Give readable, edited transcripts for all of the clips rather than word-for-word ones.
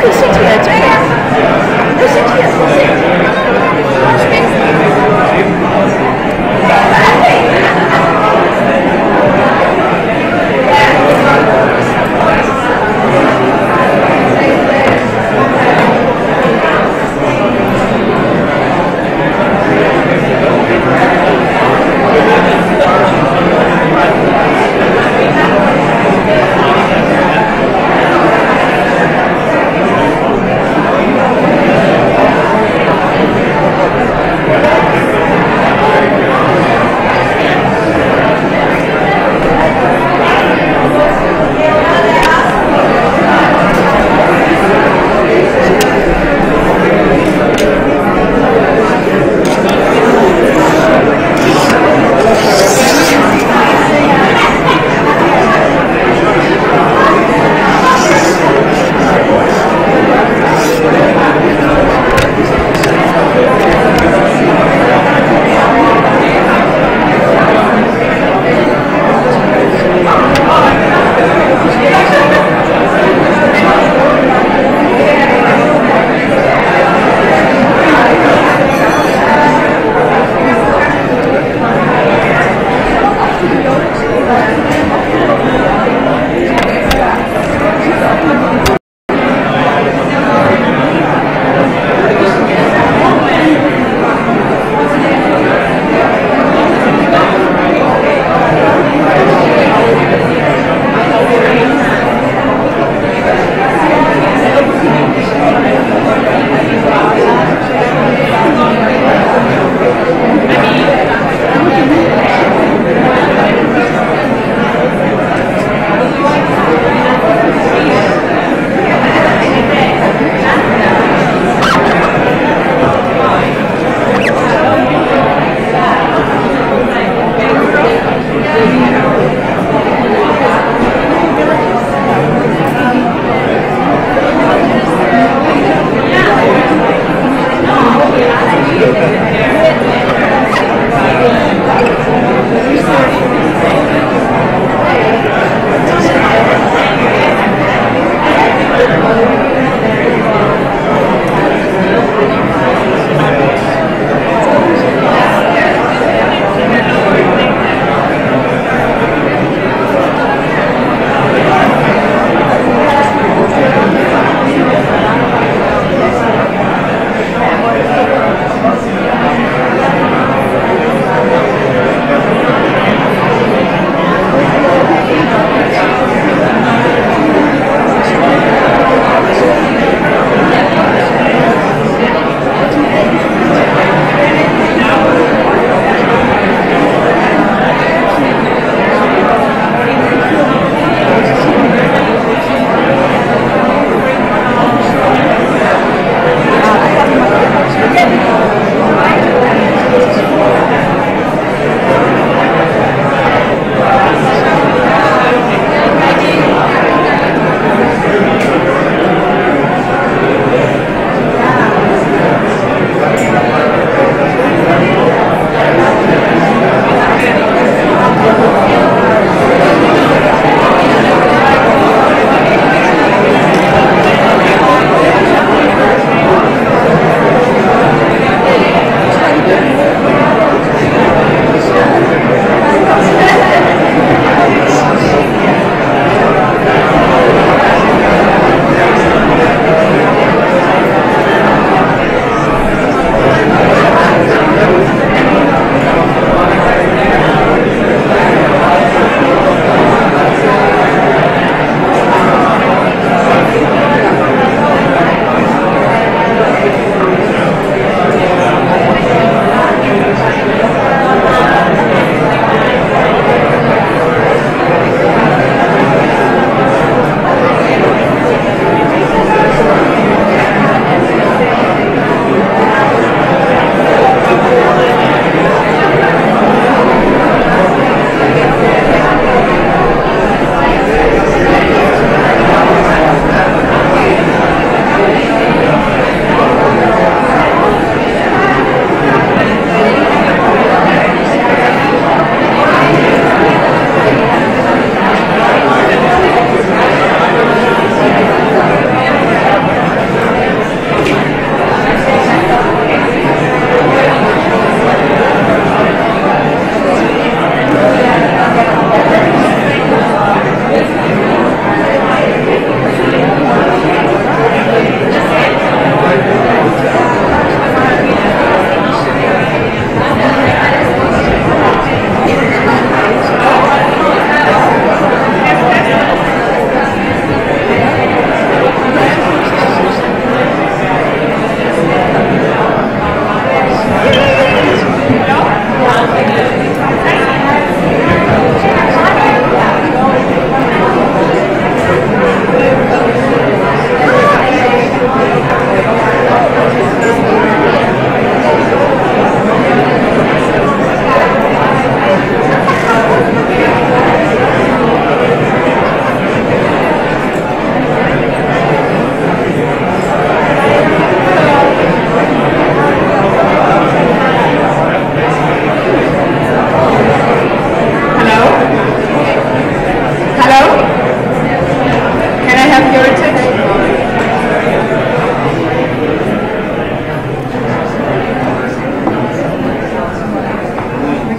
可以sit here, it's okay. No, sit here,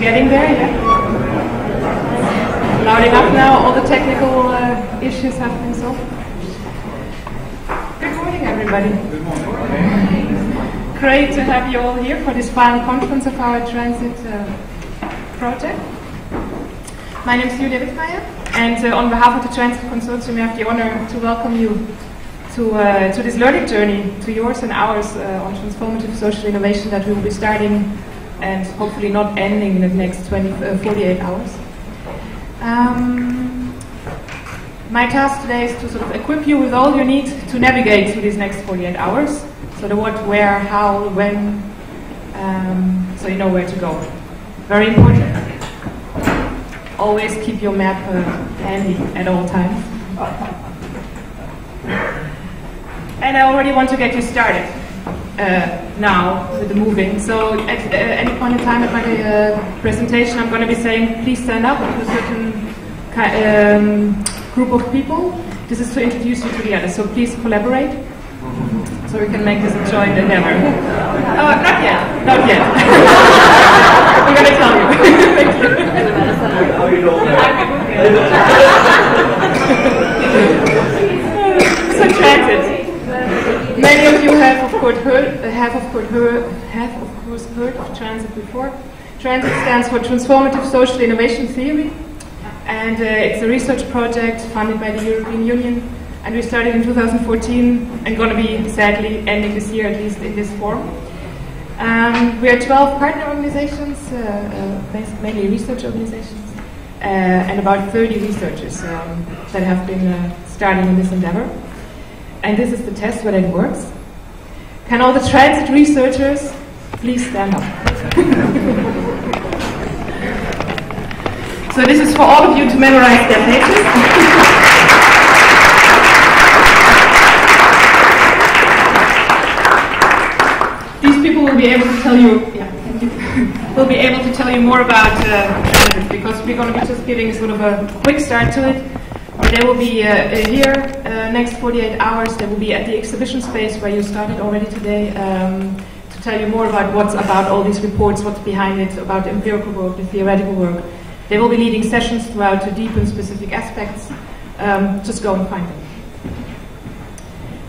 getting there, yeah. Loud enough now, all the technical issues have been solved. Good morning, everybody. Good morning. Great to have you all here for this final conference of our transit project. My name is Wittmayer, and on behalf of the Transit Consortium, we have the honor to welcome you to this learning journey, to yours and ours, on transformative social innovation that we will be starting and hopefully not ending in the next 48 hours. My task today is to sort of equip you with all you need to navigate through these next 48 hours. So the what, where, how, when, so you know where to go. Very important. Always keep your map handy at all times. And I already want to get you started now with the moving. So at any point in time at my presentation, I'm going to be saying, please stand up to a certain group of people. This is to introduce you to the others. So please collaborate, so we can make this a joint endeavor. Oh, not yet. Not yet. I'm going to tell you. Thank you. So transit. Many of you have of course heard of transit before. Transit stands for Transformative Social Innovation Theory, and it's a research project funded by the European Union, and we started in 2014 and going to be sadly ending this year, at least in this form. We are 12 partner organizations, mainly research organizations, and about 30 researchers that have been starting in this endeavor. And this is the test whether it works. Can all the transit researchers please stand up? So this is for all of you to memorize their pages. These people will be able to tell you, will be able to tell you more about transit, because we're going to be just giving sort of a quick start to it. They will be here next 48 hours. They will be at the exhibition space where you started already today, to tell you more about what's about all these reports, what's behind it, about the empirical work, the theoretical work. They will be leading sessions throughout to deepen specific aspects. Just go and find them.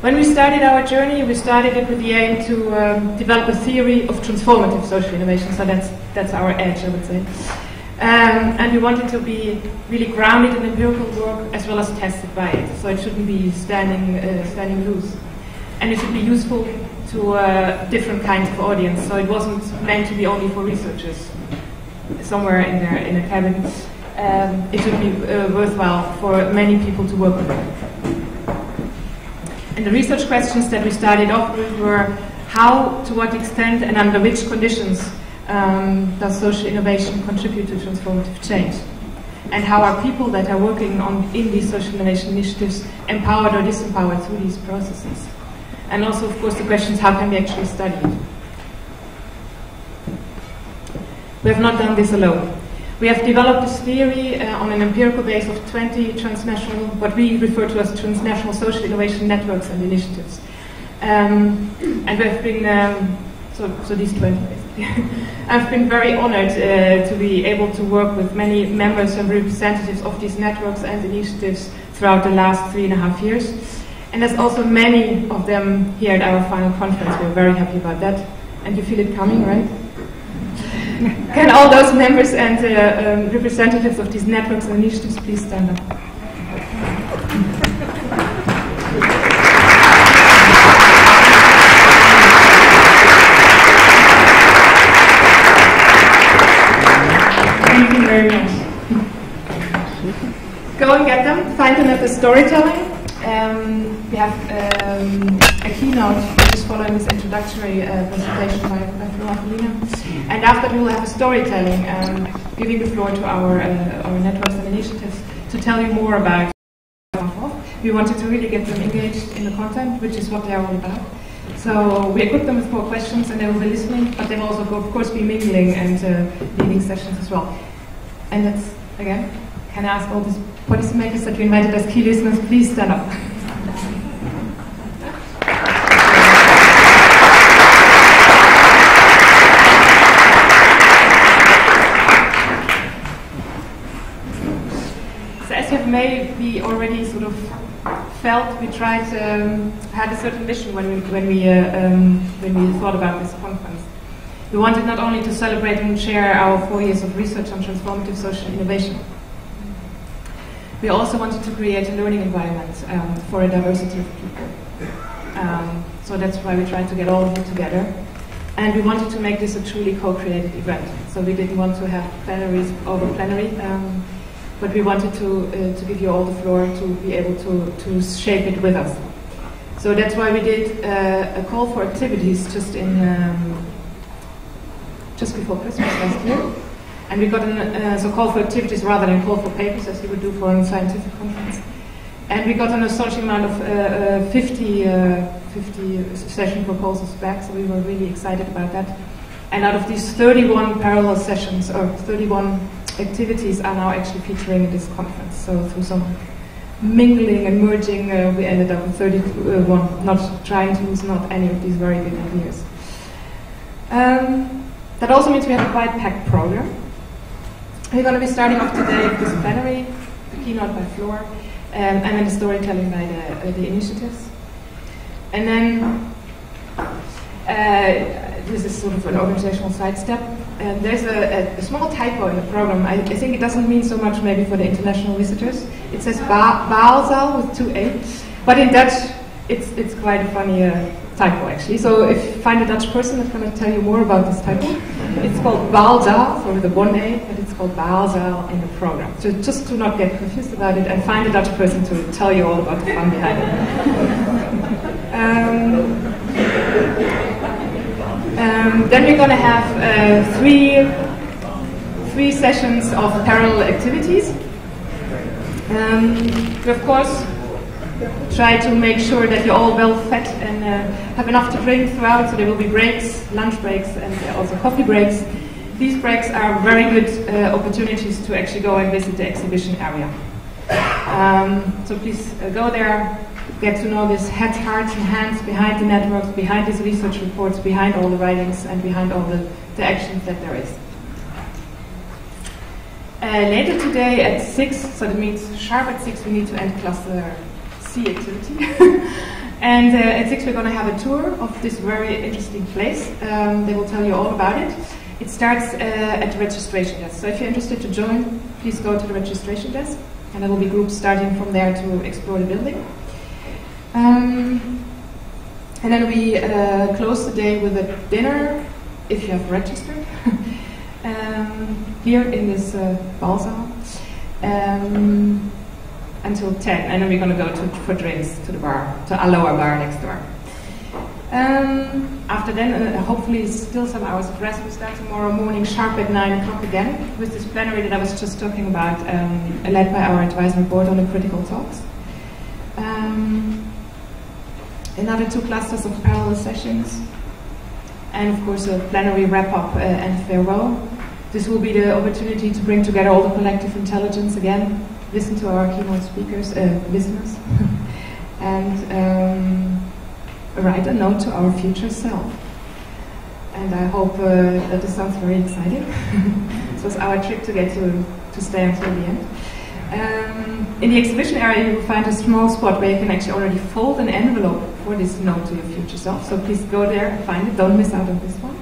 When we started our journey, we started it with the aim to develop a theory of transformative social innovation. So that's our edge, I would say. And we wanted to be really grounded in empirical work as well as tested by it. So it shouldn't be standing loose. And it should be useful to different kinds of audience. So it wasn't meant to be only for researchers somewhere in a cabin. It should be worthwhile for many people to work with. And the research questions that we started off with were how, to what extent, and under which conditions does social innovation contribute to transformative change? And how are people that are working in these social innovation initiatives empowered or disempowered through these processes? And also, of course, the questions, how can we actually study it? We have not done this alone. We have developed this theory on an empirical base of 20 transnational, what we refer to as transnational social innovation networks and initiatives. And we have been, so these 20 basically. I've been very honored to be able to work with many members and representatives of these networks and initiatives throughout the last 3.5 years. And there's also many of them here at our final conference. We're very happy about that. And you feel it coming, right? Can all those members and representatives of these networks and initiatives please stand up? Thank you very much. Go and get them. Find them at the storytelling. We have a keynote which is following this introductory presentation by Flor, Avelino. And after we will have a storytelling, giving the floor to our networks and initiatives to tell you more about. We wanted to really get them engaged in the content, which is what they are all about. So we equipped them with 4 questions, and they will be listening, but they will also, of course, be mingling and leading sessions as well. And that's, again, can I ask all these policymakers that we invited as key listeners, please stand up. you maybe already sort of felt, we tried had a certain mission when we thought about this conference. We wanted not only to celebrate and share our 4 years of research on transformative social innovation, we also wanted to create a learning environment for a diversity of people. So that's why we tried to get all of you together. And we wanted to make this a truly co-created event. So we didn't want to have plenaries over plenary, but we wanted to give you all the floor to be able to shape it with us. So that's why we did a call for activities just before Christmas last year. And we got a call for activities rather than call for papers, as you would do for a scientific conference. And we got an astonishing amount of 50 session proposals back, so we were really excited about that. And out of these 31 parallel sessions, or 31 activities, are now actually featuring in this conference. So through some mingling and merging, we ended up with 31, not trying to use not any of these very good ideas. That also means we have a quite packed program. We're going to be starting off today with this plenary, the keynote by Flor, and then the storytelling by the initiatives. And then this is sort of an organizational sidestep. And there's a small typo in the program. I think it doesn't mean so much maybe for the international visitors. It says Baalzaal with 2 A's, but in Dutch it's quite a funny typo actually. So if you find a Dutch person that's going to tell you more about this typo, it's called Baalzaal, so with a 1 A, but it's called Baalzaal in the program. So just to not get confused about it, and find a Dutch person to tell you all about the fun behind it. Then we're going to have three sessions of parallel activities. We of course try to make sure that you're all well fed and have enough to drink throughout, so there will be breaks, lunch breaks, and also coffee breaks. These breaks are very good opportunities to actually go and visit the exhibition area. So please go there, get to know these heads, hearts, and hands behind the networks, behind these research reports, behind all the writings, and behind all the actions that there is. Later today at 6, so that means sharp at 6, we need to end cluster C activity. And at 6 we're going to have a tour of this very interesting place. They will tell you all about it. It starts at the registration desk. So if you're interested to join, please go to the registration desk. And there will be groups starting from there to explore the building. And then we close the day with a dinner, if you have registered, here in this Baalzaal, until 10. And then we're going to go for drinks to the bar, to Aloha bar next door. After then, hopefully still some hours of rest. We start tomorrow morning sharp at 9 o'clock again with this plenary that I was just talking about, led by our advisory board on the critical talks. Another 2 clusters of parallel sessions, and of course a plenary wrap-up and farewell. This will be the opportunity to bring together all the collective intelligence again, listen to our keynote speakers, listeners, and write a note to our future self. And I hope that this sounds very exciting. This was our trick to get you to stay until the end. In the exhibition area you will find a small spot where you can actually already fold an envelope for this note to your future self. So please go there and find it, don't miss out on this one.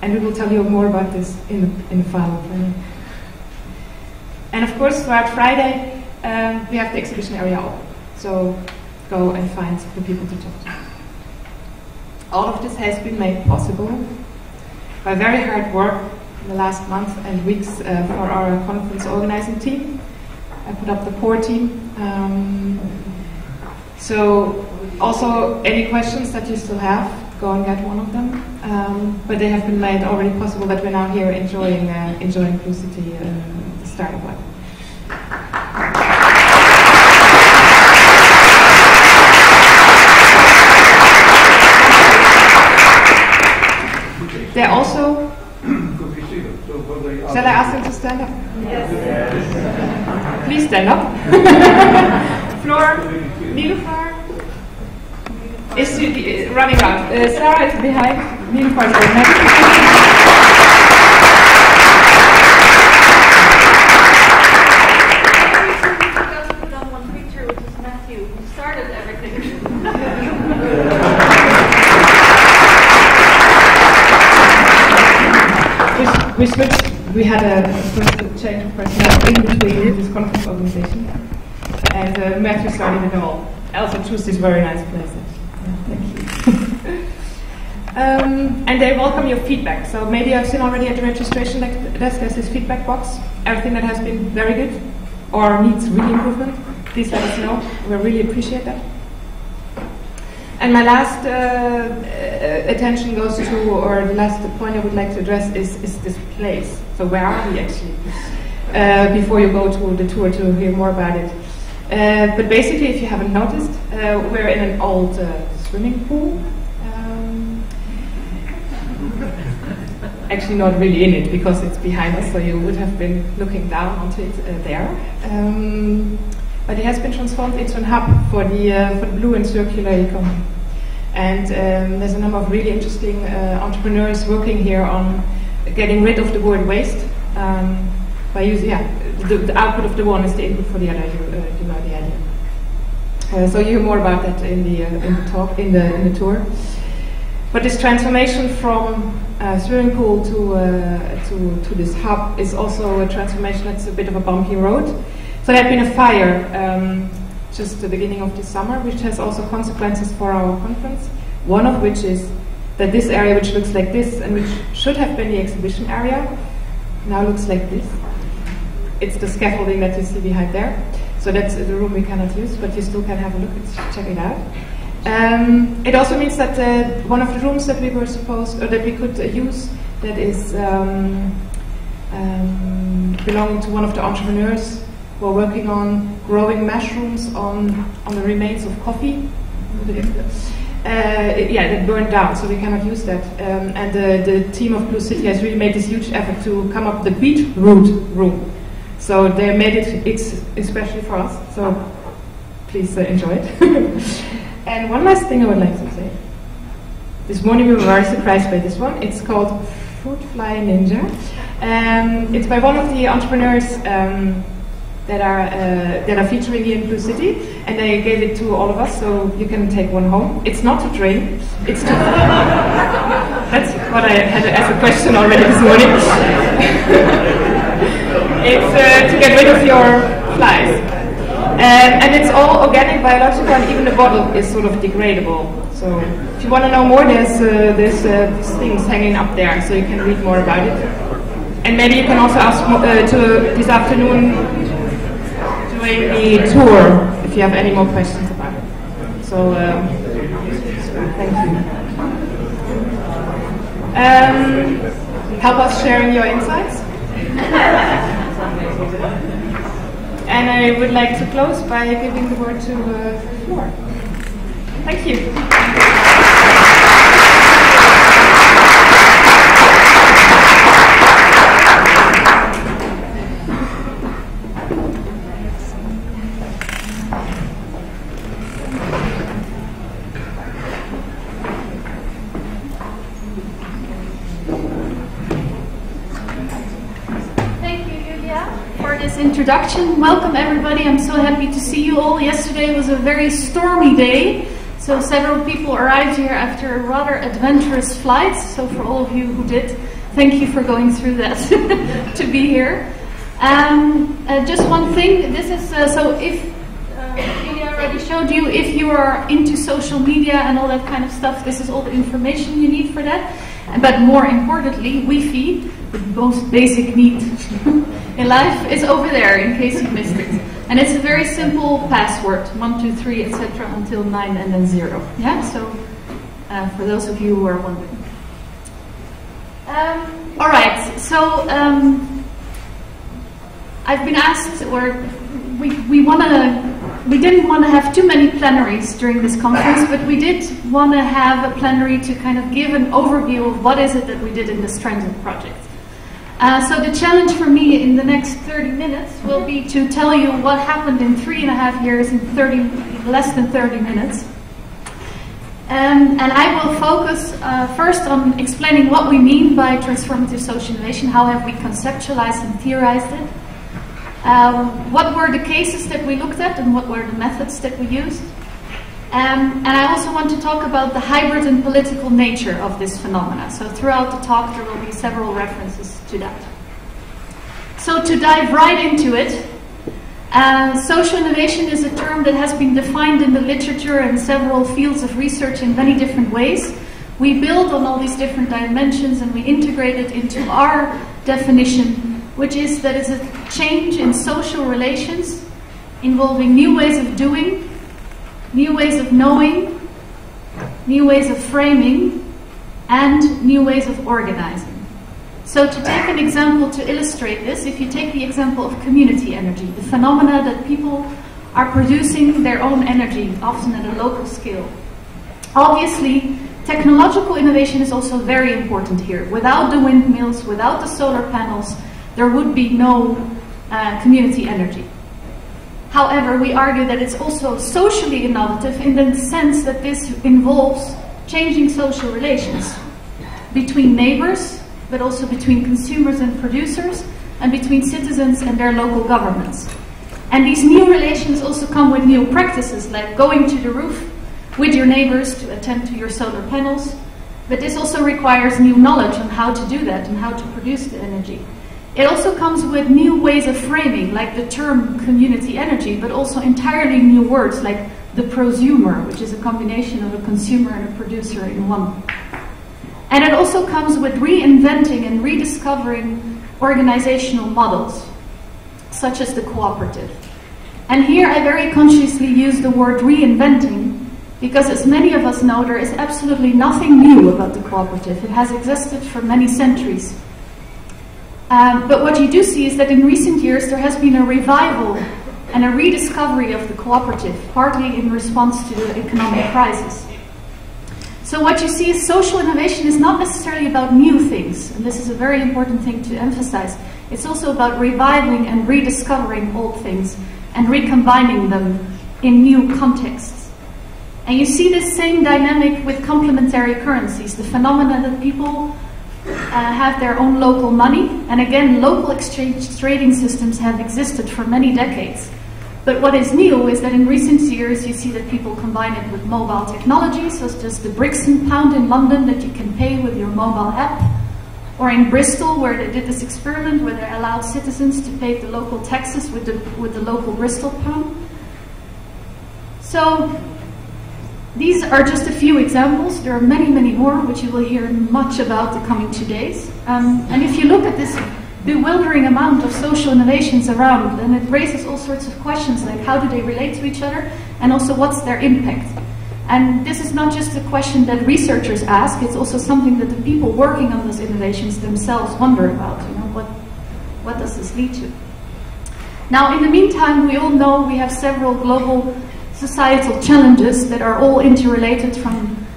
And we will tell you more about this in the final planning. And of course throughout Friday we have the exhibition area open. So go and find the people to talk to. All of this has been made possible by very hard work in the last month and weeks for our conference organizing team. I put up the core team. So also any questions that you still have, go and get one of them. But they have been made already possible that we're now here enjoying Blue City, the startup web. They're also... Shall I ask them to stand up? Yes. Please stand up. Flor, Nilüfer is running out. Sarah is behind. Nilüfer is behind. we had a first change of personnel in between this conference organization, and Matthew started it all. Also chose this very nice place. Thank you. And they welcome your feedback. So maybe I've seen already at the registration desk there's this feedback box. Everything that has been very good or needs really improvement, please let us know. We really appreciate that. And my last attention goes to, or the last point I would like to address is this place. So where are we actually? Before you go to the tour to hear more about it. But basically, if you haven't noticed, we're in an old swimming pool. Actually not really in it, because it's behind us, so you would have been looking down onto it there. But it has been transformed into a hub for the blue and circular economy. And there's a number of really interesting entrepreneurs working here on getting rid of the word waste by using, the output of the one is the input for the other. You know the idea. So you hear more about that in the talk, in the tour. But this transformation from swimming pool to this hub is also a transformation that's a bit of a bumpy road. So there had been a fire just the beginning of this summer, which has also consequences for our conference. One of which is that this area, which looks like this and which should have been the exhibition area, now looks like this. It's the scaffolding that you see behind there. So that's the room we cannot use, but you still can have a look and check it out. It also means that one of the rooms that we were supposed, or that we could use, that is belonging to one of the entrepreneurs who are working on growing mushrooms on the remains of coffee. That burned down, so we cannot use that. And the team of Blue City has really made this huge effort to come up with the beetroot room. So they made it's especially for us. So please enjoy it. And one last thing I would like to say. This morning we were very surprised by this one. It's called Fruit Fly Ninja. It's by one of the entrepreneurs that are featuring here in Blue City, and they gave it to all of us, so you can take one home. It's not to drink. It's to. That's what I had as a question already this morning. It's to get rid of your flies. And it's all organic, biological, and even the bottle is sort of degradable. So if you want to know more, there's things hanging up there, so you can read more about it. And maybe you can also ask this afternoon during the tour if you have any more questions about it. So thank you. Help us sharing your insights. And I would like to close by giving the word to Flor. Thank you. Introduction. Welcome everybody. I'm so happy to see you all. Yesterday was a very stormy day, so several people arrived here after a rather adventurous flight. So for all of you who did, thank you for going through that to be here. Just one thing, this is so if Julia already showed you, if you are into social media and all that kind of stuff, this is all the information you need for that. But more importantly, Wi-Fi, the most basic need in life, is over there in case you missed it. And it's a very simple password, 1, 2, 3, etc. until 9 and then 0. Yeah, so for those of you who are wondering. All right, so I've been asked, or we didn't want to have too many plenaries during this conference, but we did want to have a plenary to kind of give an overview of what is it that we did in this transit project. So the challenge for me in the next 30 minutes will be to tell you what happened in 3.5 years in less than 30 minutes. And I will focus first on explaining what we mean by transformative social innovation, how have we conceptualized and theorized it, what were the cases that we looked at and what were the methods that we used. And I also want to talk about the hybrid and political nature of this phenomena. So throughout the talk there will be several references to that. So to dive right into it, social innovation is a term that has been defined in the literature and several fields of research in many different ways. We build on all these different dimensions and we integrate it into our definition, which is that it's a change in social relations involving new ways of doing, new ways of knowing, new ways of framing, and new ways of organizing. So to take an example to illustrate this, if you take the example of community energy, the phenomena that people are producing their own energy, often at a local scale. Obviously, technological innovation is also very important here. Without the windmills, without the solar panels, there would be no community energy. However, we argue that it's also socially innovative in the sense that this involves changing social relations between neighbors, but also between consumers and producers, and between citizens and their local governments. And these new relations also come with new practices, like going to the roof with your neighbors to attend to your solar panels. But this also requires new knowledge on how to do that and how to produce the energy. It also comes with new ways of framing, like the term community energy, but also entirely new words, like the prosumer, which is a combination of a consumer and a producer in one. And it also comes with reinventing and rediscovering organizational models, such as the cooperative. And here I very consciously use the word reinventing, because as many of us know, there is absolutely nothing new about the cooperative. It has existed for many centuries. But what you do see is that in recent years there has been a revival and a rediscovery of the cooperative, partly in response to the economic crisis. So what you see is social innovation is not necessarily about new things, and this is a very important thing to emphasize. It's also about reviving and rediscovering old things and recombining them in new contexts. And you see this same dynamic with complementary currencies, the phenomena that people have their own local money, and again, local exchange trading systems have existed for many decades. But what is new is that in recent years you see that people combine it with mobile technologies, such as the Brixton pound in London that you can pay with your mobile app, or in Bristol where they did this experiment where they allowed citizens to pay the local taxes with the local Bristol pound. So these are just a few examples. There are many, many more, which you will hear much about the coming 2 days. And if you look at this bewildering amount of social innovations around, and it raises all sorts of questions like how do they relate to each other, and also what's their impact. And this is not just a question that researchers ask, it's also something that the people working on those innovations themselves wonder about. You know, what does this lead to? Now, in the meantime, we all know we have several global societal challenges that are all interrelated, from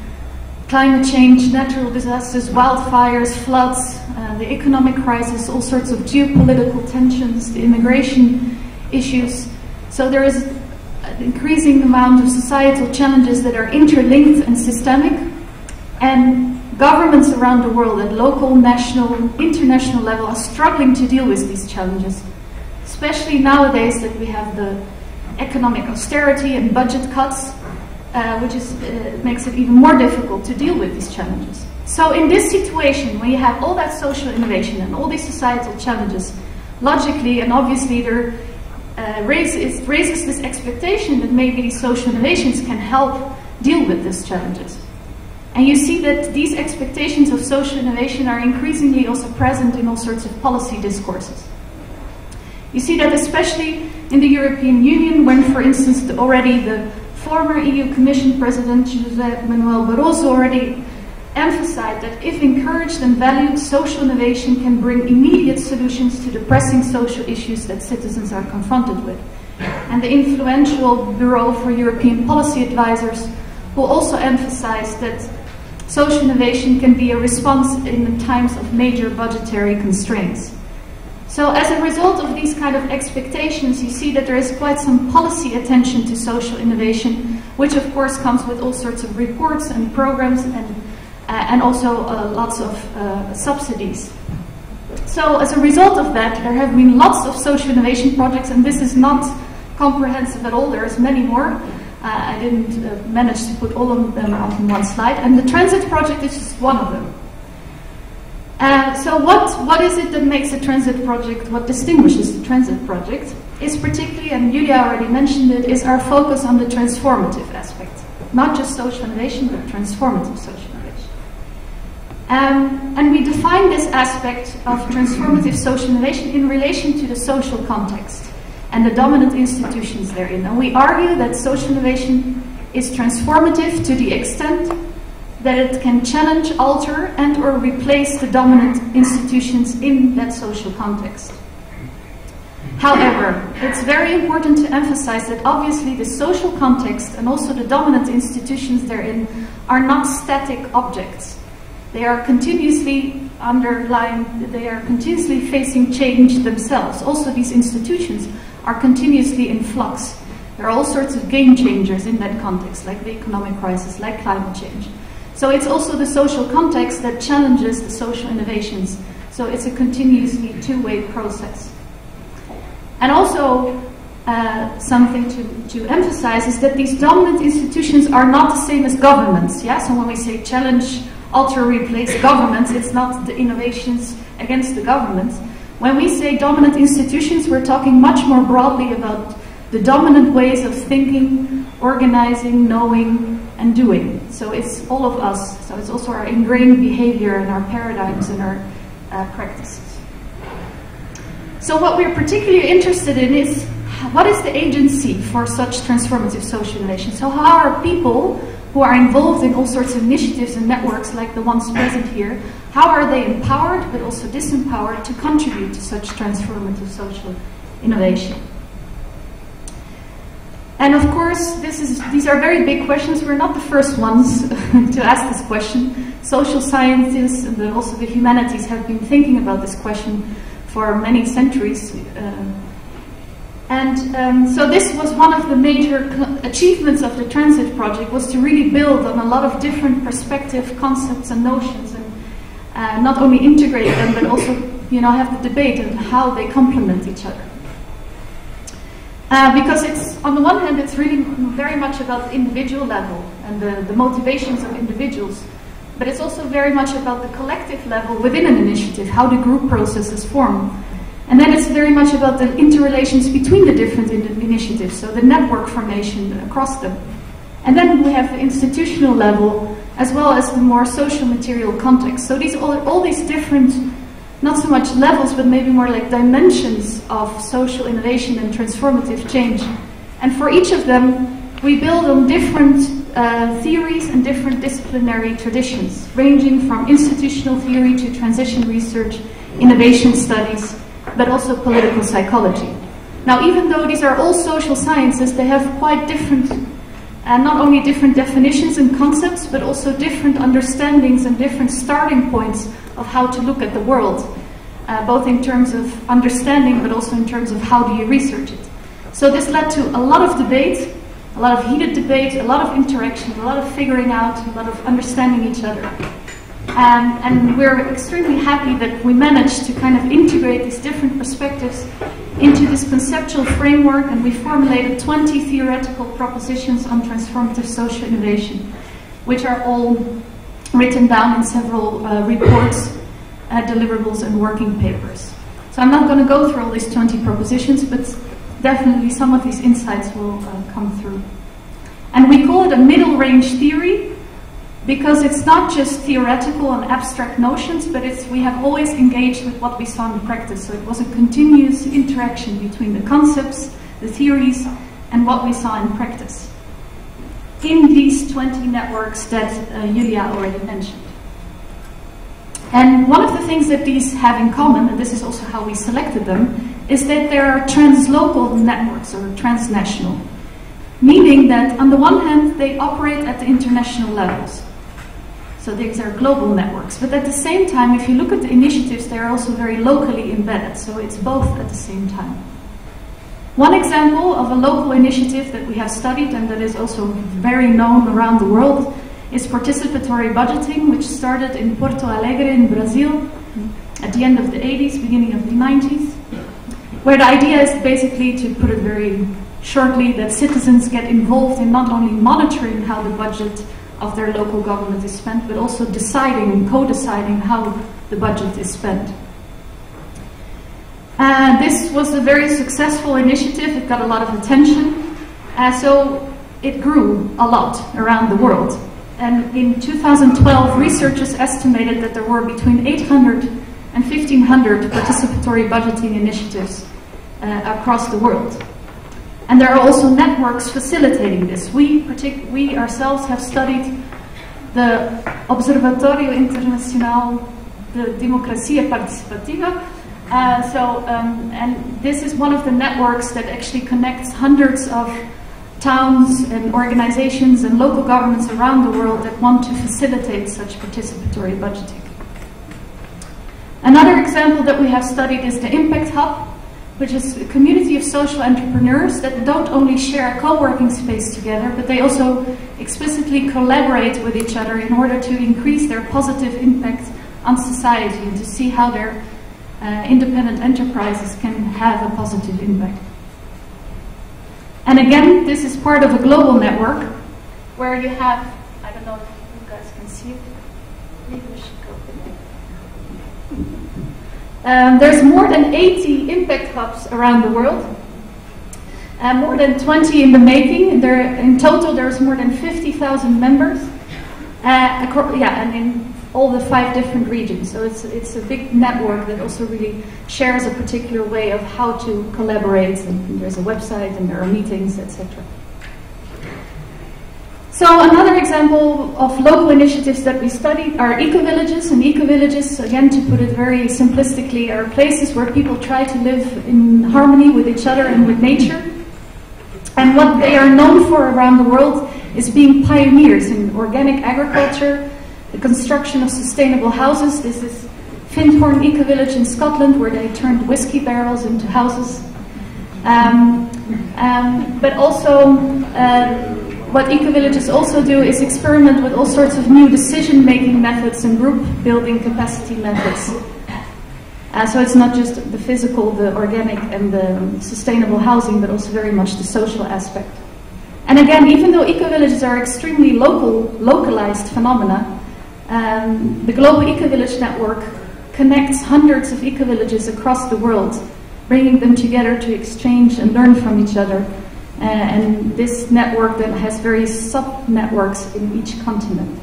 climate change, natural disasters, wildfires, floods, the economic crisis, all sorts of geopolitical tensions, the immigration issues. So there is an increasing amount of societal challenges that are interlinked and systemic, and governments around the world at local, national, international level are struggling to deal with these challenges, especially nowadays that we have the economic austerity and budget cuts, which makes it even more difficult to deal with these challenges. So in this situation, when you have all that social innovation and all these societal challenges, logically and obviously there raises this expectation that maybe these social innovations can help deal with these challenges. And you see that these expectations of social innovation are increasingly also present in all sorts of policy discourses. You see that especially in the European Union, when, for instance, already the former EU Commission President, José Manuel Barroso, already emphasized that if encouraged and valued, social innovation can bring immediate solutions to the pressing social issues that citizens are confronted with. And the influential Bureau for European Policy Advisors will also emphasize that social innovation can be a response in times of major budgetary constraints. So as a result of these kind of expectations, you see that there is quite some policy attention to social innovation, which of course comes with all sorts of reports and programs and also lots of subsidies. So as a result of that, there have been lots of social innovation projects, and this is not comprehensive at all, there's many more. I didn't manage to put all of them on one slide, and the Transit project is just one of them. So what is it that makes the Transit project, what distinguishes the Transit project, is particularly, and Julia already mentioned it, is our focus on the transformative aspect. Not just social innovation, but transformative social innovation. And we define this aspect of transformative social innovation in relation to the social context and the dominant institutions therein. And we argue that social innovation is transformative to the extent that it can challenge, alter, and or replace the dominant institutions in that social context. However, it's very important to emphasize that obviously the social context and also the dominant institutions therein are not static objects. They are continuously underlined, they are continuously facing change themselves. Also, these institutions are continuously in flux. There are all sorts of game changers in that context, like the economic crisis, like climate change. So it's also the social context that challenges the social innovations. So it's a continuously two-way process. And also, something to emphasize is that these dominant institutions are not the same as governments. Yeah? So when we say challenge, alter, replace governments, it's not the innovations against the governments. When we say dominant institutions, we're talking much more broadly about the dominant ways of thinking, organizing, knowing, and doing. So it's all of us. So it's also our ingrained behavior and our paradigms and our practices. So what we're particularly interested in is what is the agency for such transformative social innovation? So how are people who are involved in all sorts of initiatives and networks like the ones present here, how are they empowered but also disempowered to contribute to such transformative social innovation? And of course, these are very big questions. We're not the first ones to ask this question. Social scientists and also the humanities have been thinking about this question for many centuries. So this was one of the major achievements of the Transit project, was to really build on a lot of different perspective, concepts and notions, and not only integrate them, but also have the debate on how they complement each other. Because it's, on the one hand, it's really very much about the individual level and the motivations of individuals, but it's also very much about the collective level within an initiative, how the group processes form. And then it's very much about the interrelations between the different initiatives, so the network formation across them. And then we have the institutional level, as well as the more social material context. So all these different, not so much levels, but maybe more like dimensions of social innovation and transformative change. And for each of them, we build on different theories and different disciplinary traditions, ranging from institutional theory to transition research, innovation studies, but also political psychology. Now, even though these are all social sciences, they have quite different, not only different definitions and concepts, but also different understandings and different starting points of how to look at the world, both in terms of understanding, but also in terms of how do you research it. So this led to a lot of debate, a lot of heated debate, a lot of interaction, a lot of figuring out, a lot of understanding each other. And we're extremely happy that we managed to kind of integrate these different perspectives into this conceptual framework, and we formulated 20 theoretical propositions on transformative social innovation, which are all written down in several reports, deliverables, and working papers. So I'm not going to go through all these 20 propositions, but definitely some of these insights will come through. And we call it a middle range theory, because it's not just theoretical and abstract notions, but we have always engaged with what we saw in practice. So it was a continuous interaction between the concepts, the theories, and what we saw in practice in these 20 networks that Julia already mentioned. And one of the things that these have in common, and this is also how we selected them, is that there are translocal networks or transnational, meaning that on the one hand they operate at the international levels. So these are global networks. But at the same time, if you look at the initiatives, they're also very locally embedded. So it's both at the same time. One example of a local initiative that we have studied and that is also very known around the world is participatory budgeting, which started in Porto Alegre in Brazil at the end of the 80s, beginning of the 90s, where the idea is basically, to put it very shortly, that citizens get involved in not only monitoring how the budget of their local government is spent, but also deciding and co-deciding how the budget is spent. This was a very successful initiative. It got a lot of attention. So it grew a lot around the world. And in 2012, researchers estimated that there were between 800 and 1,500 participatory budgeting initiatives across the world. And there are also networks facilitating this. We ourselves have studied the Observatorio Internacional de Democracia Participativa. And this is one of the networks that actually connects hundreds of towns and organizations and local governments around the world that want to facilitate such participatory budgeting. Another example that we have studied is the Impact Hub, which is a community of social entrepreneurs that don't only share a co-working space together, but they also explicitly collaborate with each other in order to increase their positive impact on society and to see how their independent enterprises can have a positive impact. And again, this is part of a global network where you have, I don't know if you guys can see it. Maybe we should go there. There's more than 80 impact hubs around the world. More than 20 in the making. In total, there's more than 50,000 members. And in all the 5 different regions. So it's a big network that also really shares a particular way of how to collaborate, and there's a website and there are meetings, etc. So another example of local initiatives that we studied are eco-villages. And eco-villages, again, to put it very simplistically, are places where people try to live in harmony with each other and with nature. And what they are known for around the world is being pioneers in organic agriculture, the construction of sustainable houses. This is Findhorn Eco-Village in Scotland, where they turned whiskey barrels into houses. But also, what eco-villages also do is experiment with all sorts of new decision-making methods and group-building capacity methods. So it's not just the physical, the organic, and the sustainable housing, but also very much the social aspect. And again, even though eco-villages are extremely localized phenomena, the Global Eco-Village Network connects hundreds of eco-villages across the world, bringing them together to exchange and learn from each other. And this network then has various sub-networks in each continent.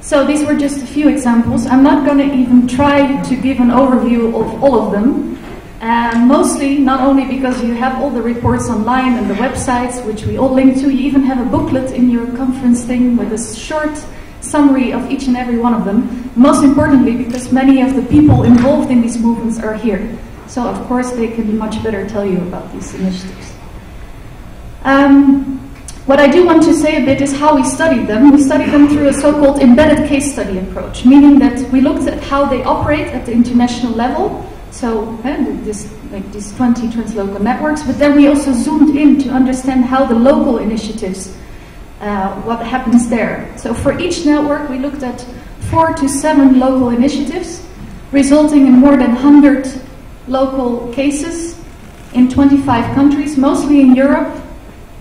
So these were just a few examples. I'm not going to even try to give an overview of all of them. Mostly, not only because you have all the reports online and the websites, which we all link to, you even have a booklet in your conference thing with a short summary of each and every one of them. Most importantly, because many of the people involved in these movements are here. So, of course, they can much better tell you about these initiatives. What I do want to say a bit is how we studied them. We studied them through a so-called embedded case study approach, meaning that we looked at how they operate at the international level. So these 20 translocal networks, but then we also zoomed in to understand how the local initiatives, what happens there. So for each network, we looked at 4 to 7 local initiatives, resulting in more than 100 local cases in 25 countries, mostly in Europe,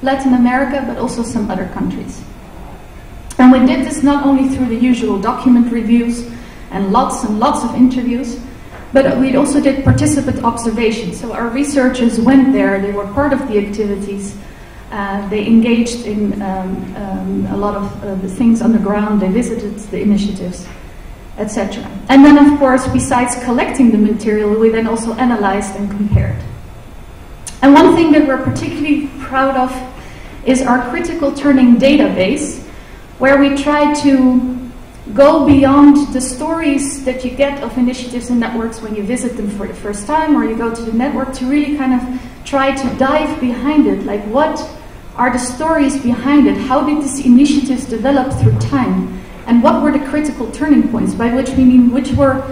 Latin America, but also some other countries. And we did this not only through the usual document reviews and lots of interviews, but we also did participant observations. So our researchers went there, they were part of the activities, they engaged in a lot of the things on the ground, they visited the initiatives, etc. And then, of course, besides collecting the material, we then also analyzed and compared. And one thing that we're particularly proud of is our critical turning database, where we try to go beyond the stories that you get of initiatives and networks when you visit them for the first time or you go to the network, to really kind of try to dive behind it. Like, what are the stories behind it? How did these initiatives develop through time? And what were the critical turning points? By which we mean, which were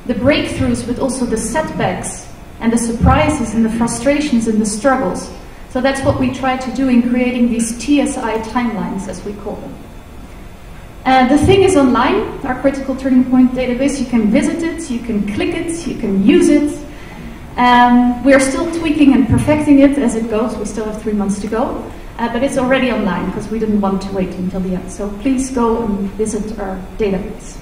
the breakthroughs, but also the setbacks and the surprises and the frustrations and the struggles. So that's what we try to do in creating these TSI timelines, as we call them. The thing is online, our critical turning point database. You can visit it, you can click it, you can use it. We are still tweaking and perfecting it as it goes. We still have 3 months to go. But it's already online because we didn't want to wait until the end. So please go and visit our database.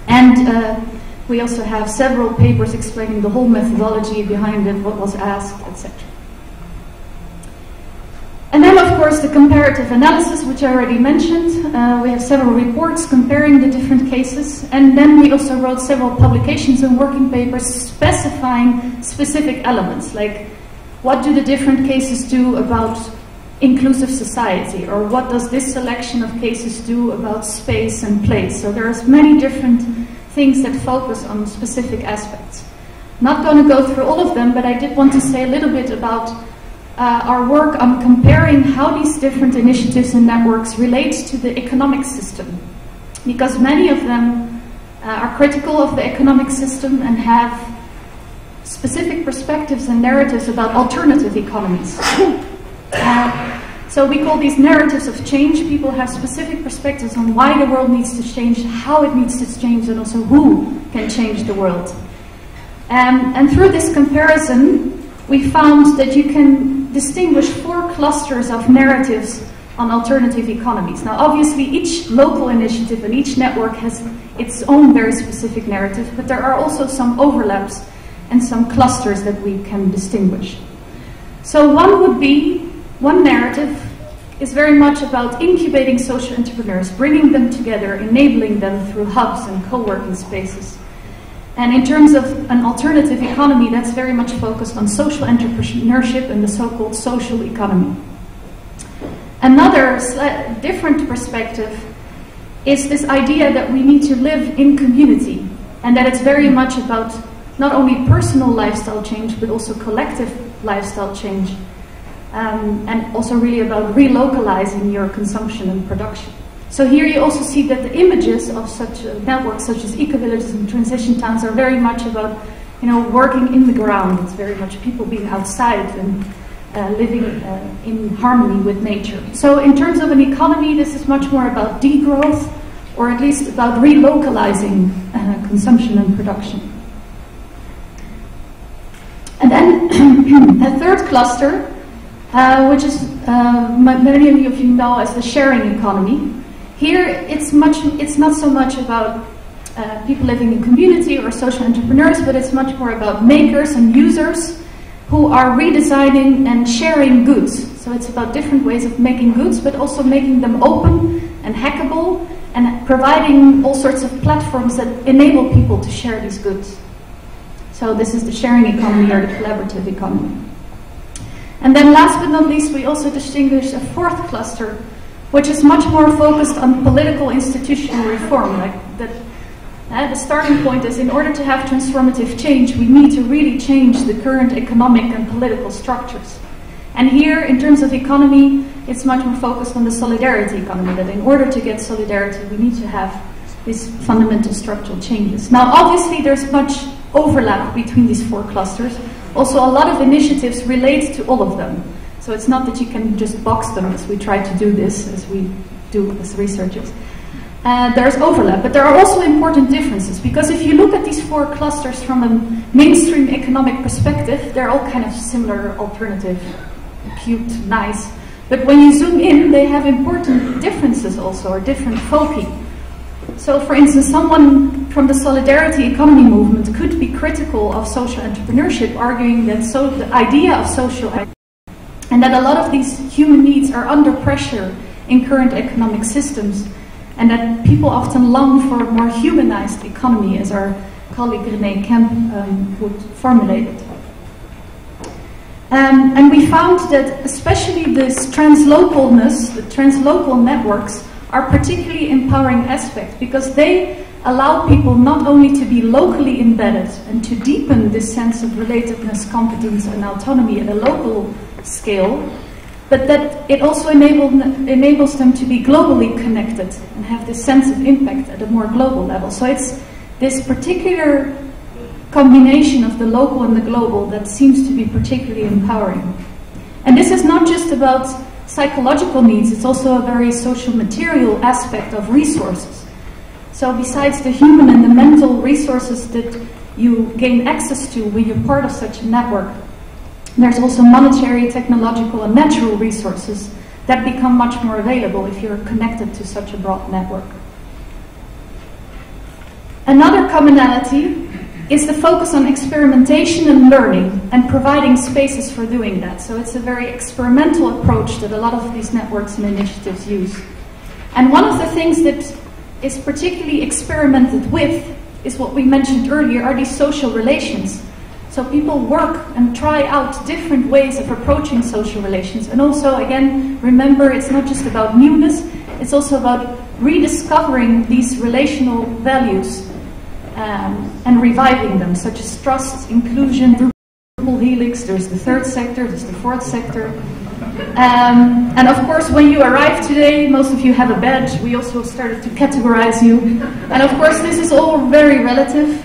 And we also have several papers explaining the whole methodology behind it, what was asked, etc. And then, of course, the comparative analysis, which I already mentioned. We have several reports comparing the different cases. And then we also wrote several publications and working papers specifying specific elements, like what do the different cases do about inclusive society, or what does this selection of cases do about space and place. So there's many different things that focus on specific aspects. Not going to go through all of them, but I did want to say a little bit about our work on comparing how these different initiatives and networks relate to the economic system, because many of them are critical of the economic system and have specific perspectives and narratives about alternative economies. So we call these narratives of change. People have specific perspectives on why the world needs to change, how it needs to change, and also who can change the world. And through this comparison, we found that you can distinguish 4 clusters of narratives on alternative economies. Now, obviously, each local initiative and each network has its own very specific narrative, but there are also some overlaps and some clusters that we can distinguish. So one narrative is very much about incubating social entrepreneurs, bringing them together, enabling them through hubs and co-working spaces. And in terms of an alternative economy, that's very much focused on social entrepreneurship and the so-called social economy. Another different perspective is this idea that we need to live in community, and that it's very much about not only personal lifestyle change, but also collective lifestyle change. And also really about relocalizing your consumption and production. So here you also see that the images of such networks such as eco-villages and transition towns are very much about, working in the ground. It's very much people being outside and living in harmony with nature. So in terms of an economy, this is much more about degrowth, or at least about relocalizing consumption and production. And then a third cluster, which is many of you know as the sharing economy. Here, it's not so much about people living in community or social entrepreneurs, but it's much more about makers and users who are redesigning and sharing goods. So it's about different ways of making goods, but also making them open and hackable, and providing all sorts of platforms that enable people to share these goods. So this is the sharing economy or the collaborative economy. And then last but not least, we also distinguish a 4th cluster, which is much more focused on political institutional reform. Like that, the starting point is, in order to have transformative change, we need to really change the current economic and political structures. And here, in terms of economy, it's much more focused on the solidarity economy, that in order to get solidarity, we need to have these fundamental structural changes. Now, obviously, there's much overlap between these 4 clusters. Also, a lot of initiatives relate to all of them. So it's not that you can just box them, as we try to do this, as we do as researchers. There's overlap, but there are also important differences, because if you look at these 4 clusters from a mainstream economic perspective, they're all kind of similar, alternative, cute, nice. But when you zoom in, they have important differences also, or different foci. So, for instance, someone from the solidarity economy movement could be critical of social entrepreneurship, arguing that the idea of social and that a lot of these human needs are under pressure in current economic systems, and that people often long for a more humanized economy, as our colleague René Kemp would formulate it. And we found that especially this translocalness, the translocal networks, are particularly empowering aspects, because they allow people not only to be locally embedded and to deepen this sense of relatedness, competence, and autonomy at a local scale, but that it also enables them to be globally connected and have this sense of impact at a more global level. So it's this particular combination of the local and the global that seems to be particularly empowering. And this is not just about psychological needs, it's also a very social material aspect of resources. So besides the human and the mental resources that you gain access to when you're part of such a network. There's also monetary, technological, and natural resources that become much more available if you're connected to such a broad network. Another commonality is the focus on experimentation and learning and providing spaces for doing that. So it's a very experimental approach that a lot of these networks and initiatives use. And one of the things that is particularly experimented with is what we mentioned earlier, are these social relations. So people work and try out different ways of approaching social relations. And also, again, remember, it's not just about newness, it's also about rediscovering these relational values and reviving them, such as trust, inclusion, Drupal helix, there's the third sector, there's the fourth sector. And of course, when you arrive today, most of you have a badge. We also started to categorize you. And of course, this is all very relative.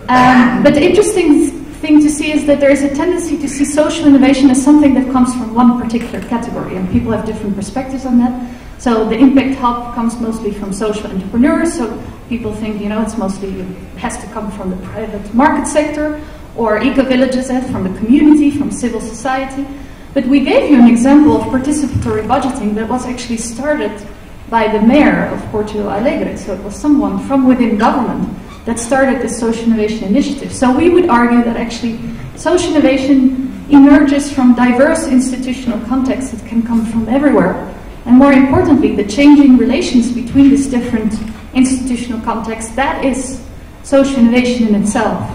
But the interesting thing to see is that there is a tendency to see social innovation as something that comes from one particular category, and people have different perspectives on that. So the Impact Hub comes mostly from social entrepreneurs, so people think, it's mostly, it has to come from the private market sector, or eco-villages from the community, from civil society. But we gave you an example of participatory budgeting that was actually started by the mayor of Porto Alegre, so it was someone from within government that started this social innovation initiative. So we would argue that actually social innovation emerges from diverse institutional contexts that can come from everywhere. And more importantly, the changing relations between these different institutional contexts, that is social innovation in itself.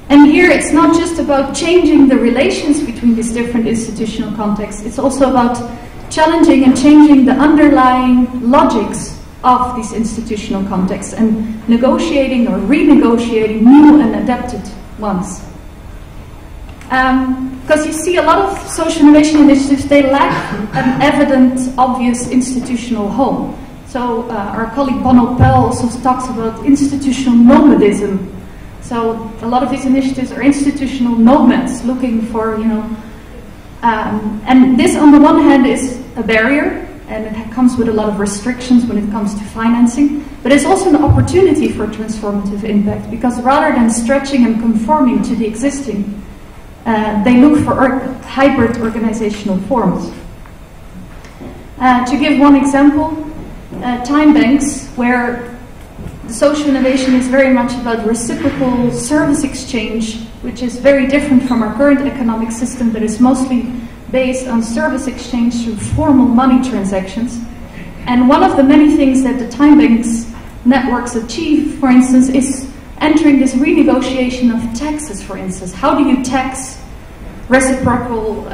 And here it's not just about changing the relations between these different institutional contexts, it's also about challenging and changing the underlying logics of these institutional contexts and negotiating or renegotiating new and adapted ones. Because you see a lot of social innovation initiatives, they lack an evident, obvious institutional home. So our colleague Bono Pell also talks about institutional nomadism. So a lot of these initiatives are institutional nomads looking for, and this on the one hand is a barrier, and it comes with a lot of restrictions when it comes to financing, but it's also an opportunity for transformative impact, because rather than stretching and conforming to the existing, they look for hybrid organizational forms. To give one example, time banks, where the social innovation is very much about reciprocal service exchange, which is very different from our current economic system that is mostly based on service exchange through formal money transactions. And one of the many things that the time banks networks achieve, for instance, is entering this renegotiation of taxes, for instance. How do you tax reciprocal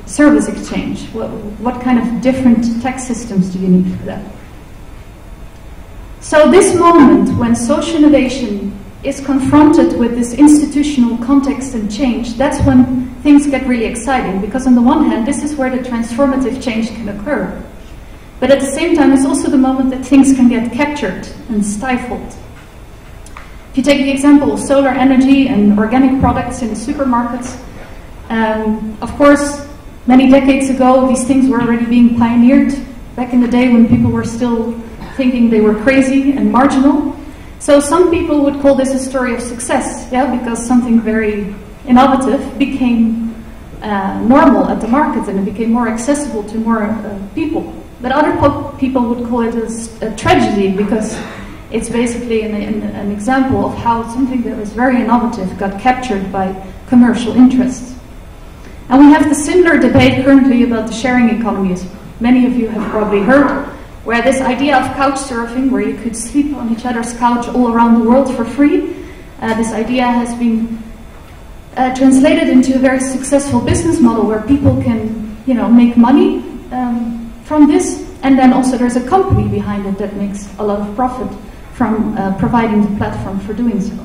service exchange? What kind of different tax systems do you need for that? So this moment when social innovation is confronted with this institutional context and change, that's when things get really exciting, because on the one hand, this is where the transformative change can occur. But at the same time, it's also the moment that things can get captured and stifled. If you take the example of solar energy and organic products in the supermarkets, of course, many decades ago, these things were already being pioneered, back in the day when people were still thinking they were crazy and marginal. So some people would call this a story of success, because something very innovative became normal at the market and it became more accessible to more people. But other people would call it a tragedy, because it's basically an example of how something that was very innovative got captured by commercial interests. And we have the similar debate currently about the sharing economy, as many of you have probably heard, where this idea of couch surfing, where you could sleep on each other's couch all around the world for free, this idea has been translated into a very successful business model where people can, make money from this, and then also there's a company behind it that makes a lot of profit from providing the platform for doing so.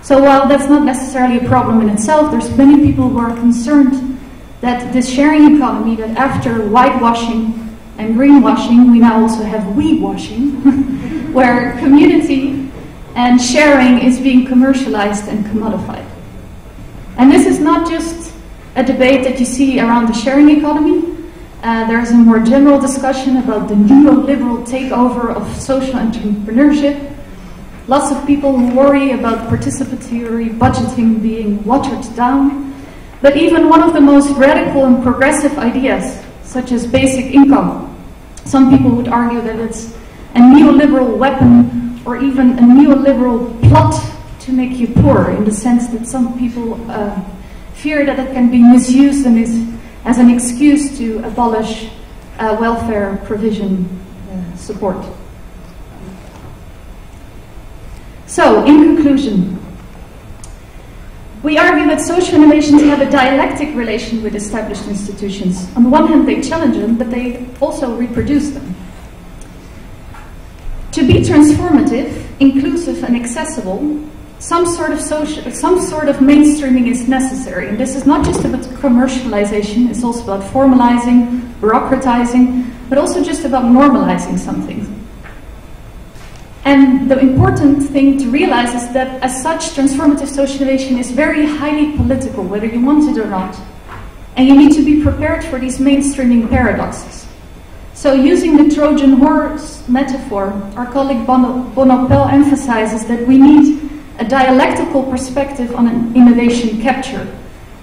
So while that's not necessarily a problem in itself, there's many people who are concerned that this sharing economy, that after whitewashing and greenwashing, we now also have we-washing, where community and sharing is being commercialized and commodified. And this is not just a debate that you see around the sharing economy. There's a more general discussion about the neoliberal takeover of social entrepreneurship. lots of people who worry about participatory budgeting being watered down. But even one of the most radical and progressive ideas, such as basic income, some people would argue that it's a neoliberal weapon or even a neoliberal plot to make you poor, in the sense that some people fear that it can be misused and is as an excuse to abolish welfare provision support. So, in conclusion, we argue that social innovations have a dialectic relation with established institutions. On the one hand, they challenge them, but they also reproduce them. To be transformative, inclusive, and accessible, some sort of mainstreaming is necessary. And this is not just about commercialization, it's also about formalizing, bureaucratizing, but also just about normalizing something. And the important thing to realize is that as such, transformative social innovation is very highly political, whether you want it or not. And you need to be prepared for these mainstreaming paradoxes. So using the Trojan horse metaphor, our colleague Bonopel emphasizes that we need a dialectical perspective on an innovation capture.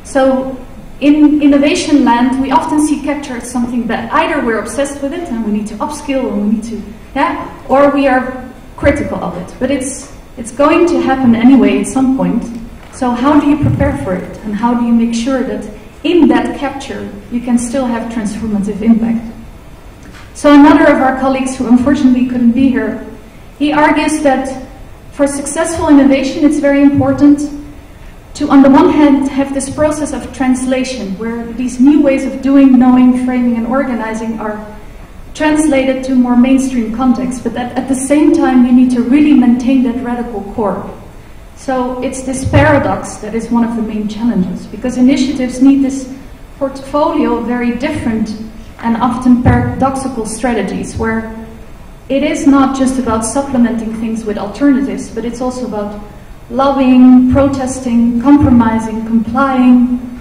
So in innovation land, we often see capture as something that either we're obsessed with it and we need to upskill and we need to, or we are critical of it. But it's going to happen anyway at some point. So how do you prepare for it? And how do you make sure that in that capture you can still have transformative impact? So another of our colleagues who unfortunately couldn't be here, he argues that for successful innovation it's very important to, on the one hand, have this process of translation, where these new ways of doing, knowing, framing, and organizing are translated to more mainstream context, but that at the same time you need to really maintain that radical core. So it's this paradox that is one of the main challenges, because initiatives need this portfolio of very different and often paradoxical strategies, where it is not just about supplementing things with alternatives, but it's also about lobbying, protesting, compromising, complying,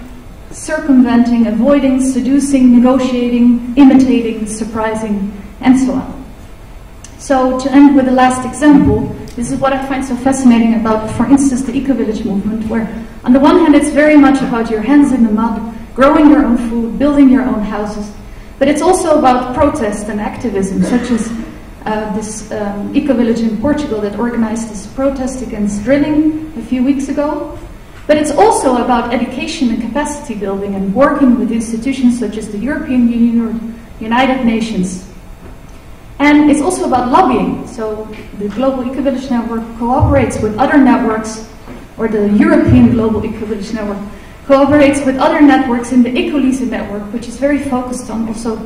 circumventing, avoiding, seducing, negotiating, imitating, surprising, and so on. So to end with the last example, this is what I find so fascinating about, for instance, the eco-village movement, where on the one hand it's very much about your hands in the mud, growing your own food, building your own houses, but it's also about protest and activism, such as this eco-village in Portugal that organized this protest against drilling a few weeks ago. But it's also about education and capacity building and working with institutions such as the European Union or United Nations. And it's also about lobbying. So the Global Eco-Village Network cooperates with other networks, or the European Global Eco-Village Network cooperates with other networks in the EcoLise network, which is very focused on also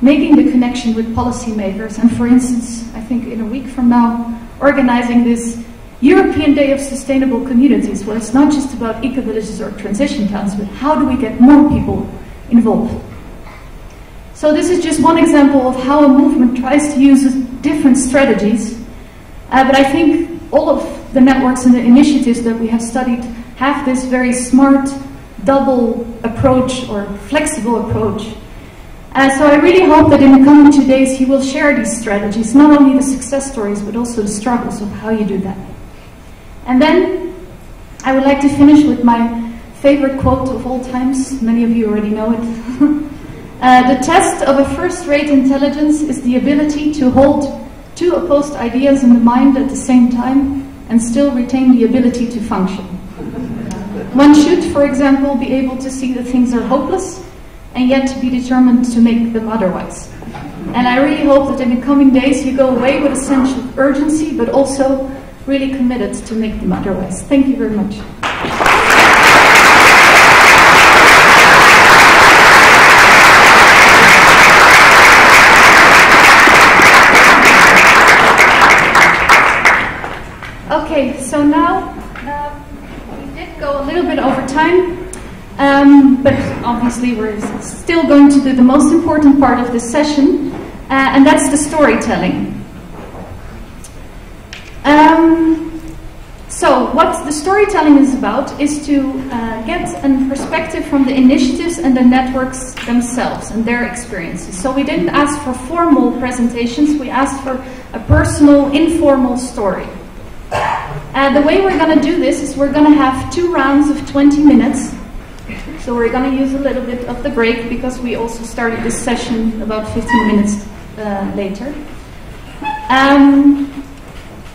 making the connection with policymakers. And for instance, I think in a week from now, organizing this European Day of Sustainable Communities, where it's not just about eco-villages or transition towns, but how do we get more people involved? So this is just one example of how a movement tries to use different strategies, but I think all of the networks and the initiatives that we have studied have this very smart double approach or flexible approach. So I really hope that in the coming 2 days you will share these strategies, not only the success stories, but also the struggles of how you do that. And then I would like to finish with my favorite quote of all times. Many of you already know it. The test of a first-rate intelligence is the ability to hold two opposed ideas in the mind at the same time and still retain the ability to function. One should, for example, be able to see that things are hopeless and yet to be determined to make them otherwise. And I really hope that in the coming days you go away with a sense of urgency, but also really committed to make them otherwise. Thank you very much. Okay, so now we did go a little bit over time, but obviously we're still going to do the most important part of this session, and that's the storytelling. So what the storytelling is about is to get a perspective from the initiatives and the networks themselves and their experiences. So we didn't ask for formal presentations, we asked for a personal, informal story. The way we're going to do this is we're going to have 2 rounds of 20 minutes. So we're going to use a little bit of the break because we also started this session about 15 minutes later.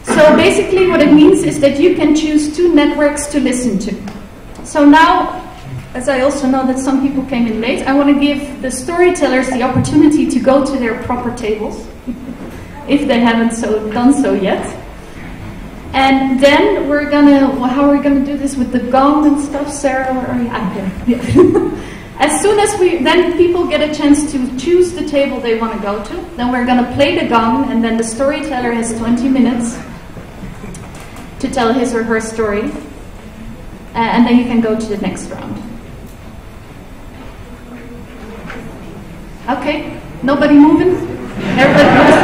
So basically what it means is that you can choose 2 networks to listen to. So now, as I also know that some people came in late, I want to give the storytellers the opportunity to go to their proper tables, if they haven't done so yet. And then we're gonna, how are we gonna do this with the gong and stuff, Sarah? Where are you? Yeah. As soon as then people get a chance to choose the table they want to go to. Then we're gonna play the gong, and then the storyteller has 20 minutes to tell his or her story, and then you can go to the next round. Okay, nobody moving? Everybody goes.